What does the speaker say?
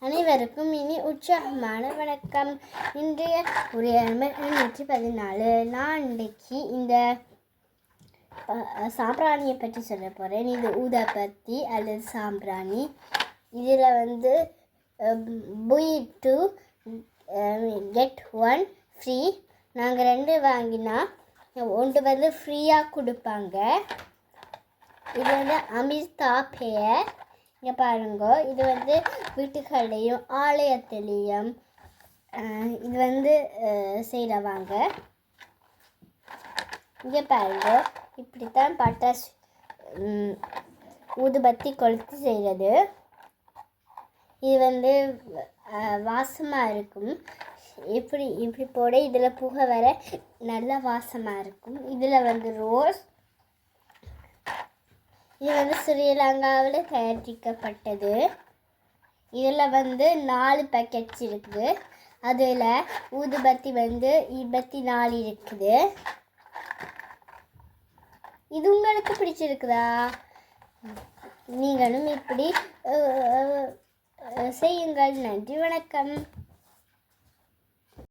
அனைவருக்கும் இனி உற்சாகமான வணக்கம். இன்றைய உரையாடல் 114. நான் இன்றைக்கு இந்த சாம்பிராணியை பற்றி சொல்ல போகிறேன். இது ஊதாபத்தி அல்லது சாம்பிராணி. இதில் buy 2 get 1 ஃப்ரீ. நாங்கள் 2 வாங்கினா 1 ஃப்ரீயாக கொடுப்பாங்க. இது அமிர்தா பெயர். இங்கே பாருங்க, இது வீட்டுகள்லையும் ஆலயத்திலையும் இது செய்கிறவாங்க. இங்கே பாருங்க, இப்படித்தான் பட்டாசு ஊதுபத்தி கொளுத்து செய்கிறது. இது வாசமாக இருக்கும். இப்படி போட இதில் புகை வர நல்ல வாசமாக இருக்கும். இதில் ரோஸ். இது ஸ்ரீலங்காவில் தயாரிக்கப்பட்டது. இதில் 4 பேக்கெட்ஸ் இருக்குது. அதில் ஊதுபத்தி 24 இருக்குது. இது உங்களுக்கு பிடிச்சிருக்குதா? நீங்களும் இப்படி செய்யுங்கள். நன்றி, வணக்கம்.